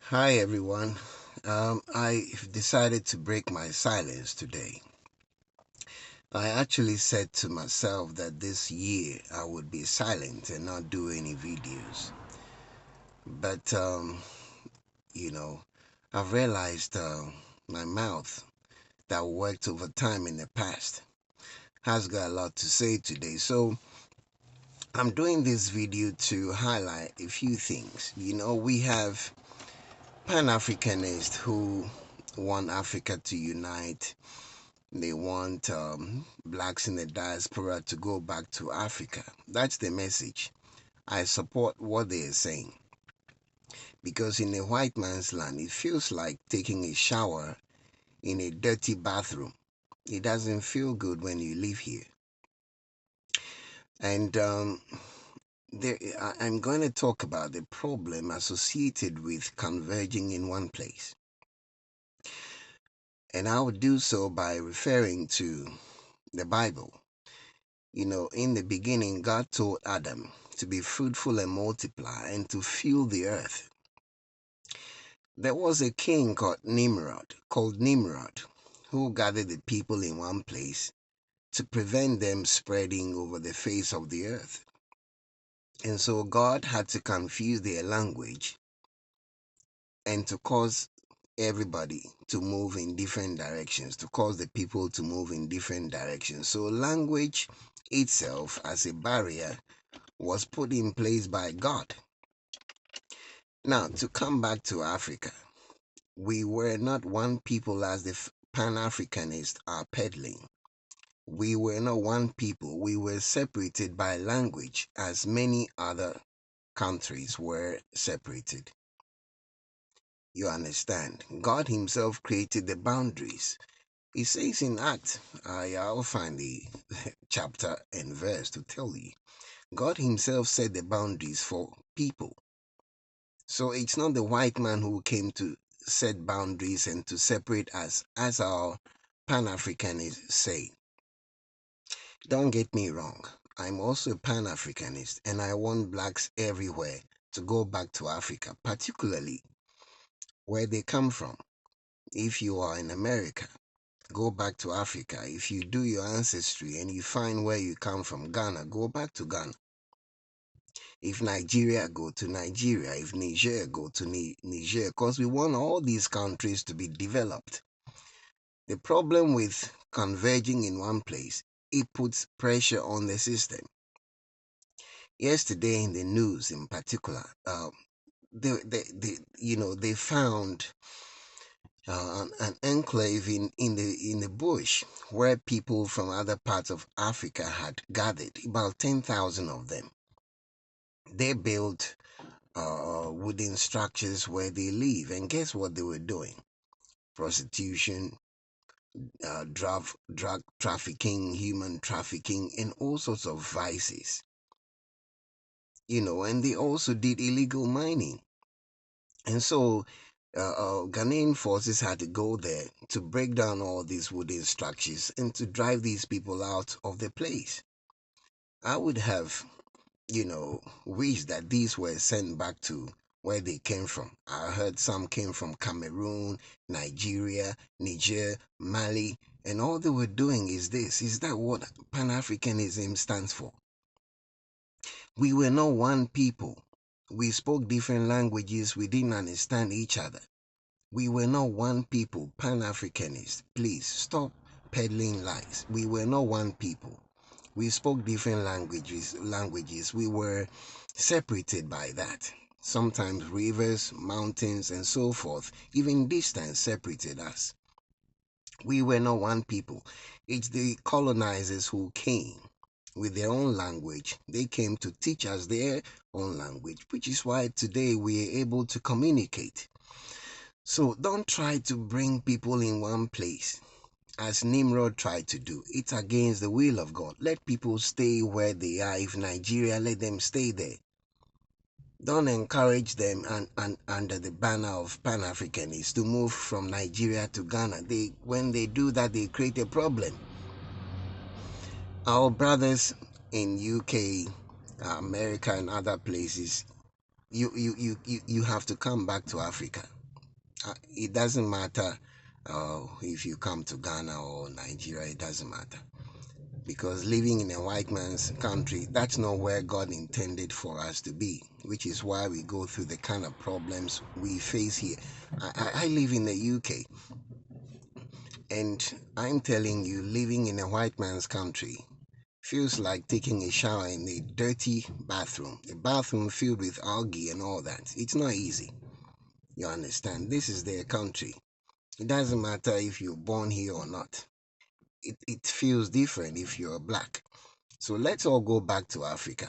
Hi everyone. I decided to break my silence today. I actually said to myself that this year I would be silent and not do any videos. But, you know, I've realized my mouth that worked over time in the past has got a lot to say today. So I'm doing this video to highlight a few things. We have Pan-Africanists who want Africa to unite. They want blacks in the diaspora to go back to Africa. That's the message. I support what they are saying because in a white man's land, it feels like taking a shower in a dirty bathroom. It doesn't feel good when you live here. And I'm going to talk about the problem associated with converging in one place. And I will do so by referring to the Bible. In the beginning, God told Adam to be fruitful and multiply and to fill the earth. There was a king called Nimrod, who gathered the people in one place to prevent them spreading over the face of the earth. And so God had to confuse their language and to cause everybody to move in different directions, to cause the people to move in different directions. So language itself as a barrier was put in place by God. Now, to come back to Africa, we were not one people as the Pan-Africanists are peddling. We were not one people. We were separated by language as many other countries were separated. You understand? God himself created the boundaries. He says in Acts, I'll find the chapter and verse to tell you. God himself set the boundaries for people. So it's not the white man who came to set boundaries and to separate us, as our Pan-Africanists say. Don't get me wrong. I'm also a Pan-Africanist and I want blacks everywhere to go back to Africa, particularly where they come from. If you are in America, go back to Africa. If you do your ancestry and you find where you come from, Ghana, go back to Ghana. If Nigeria, go to Nigeria. If Niger, go to Niger. Because we want all these countries to be developed. The problem with converging in one place, it puts pressure on the system. Yesterday in the news in particular, they found an enclave in the bush where people from other parts of Africa had gathered, about 10,000 of them. They built wooden structures where they live, and guess what they were doing? Prostitution, drug trafficking, human trafficking, and all sorts of vices. And they also did illegal mining. And so Ghanaian forces had to go there to break down all these wooden structures and to drive these people out of the place. I would have, wished that these were sent back to where they came from. I heard some came from Cameroon, Nigeria, Niger, Mali, and all they were doing is this. Is that what Pan-Africanism stands for? We were not one people. We spoke different languages. We didn't understand each other. We were not one people. Pan-Africanists, please stop peddling lies. We were not one people. We spoke different languages. We were separated by that. Sometimes rivers, mountains, and so forth, even distance separated us. We were not one people. It's the colonizers who came with their own language. They came to teach us their own language, which is why today we are able to communicate. So don't try to bring people in one place as Nimrod tried to do. It's against the will of God. Let people stay where they are. If Nigeria, let them stay there. Don't encourage them and under the banner of Pan-Africanists to move from Nigeria to Ghana. When they do that, they create a problem. Our brothers in UK, America, and other places, you have to come back to Africa. It doesn't matter if you come to Ghana or Nigeria, it doesn't matter. Because living in a white man's country, that's not where God intended for us to be, which is why we go through the kind of problems we face here. I live in the UK, and I'm telling you, living in a white man's country feels like taking a shower in a dirty bathroom, a bathroom filled with algae and all that. It's not easy. You understand? This is their country. It doesn't matter if you're born here or not. It feels different if you're black. So let's all go back to Africa.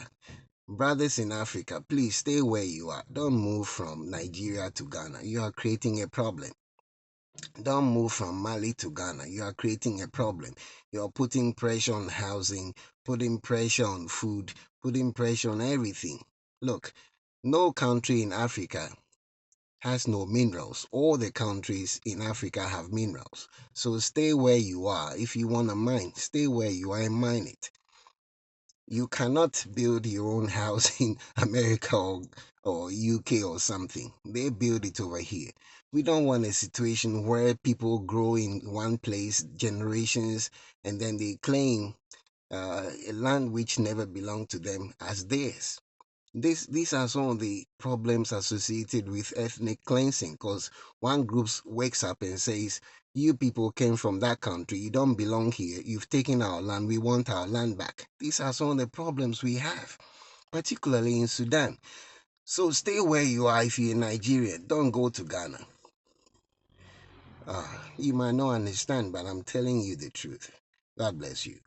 Brothers in Africa, please stay where you are. Don't move from Nigeria to Ghana. You are creating a problem. Don't move from Mali to Ghana. You are creating a problem. You are putting pressure on housing, putting pressure on food, putting pressure on everything. Look, no country in Africa has no minerals. All the countries in Africa have minerals. So stay where you are. If you want to mine, stay where you are and mine it. You cannot build your own house in America or UK or something. They build it over here. We don't want a situation where people grow in one place generations and then they claim a land which never belonged to them as theirs. These are some of the problems associated with ethnic cleansing because one group wakes up and says, you people came from that country, you don't belong here, you've taken our land, we want our land back. These are some of the problems we have, particularly in Sudan. So stay where you are if you're in Nigeria, don't go to Ghana. You might not understand, but I'm telling you the truth. God bless you.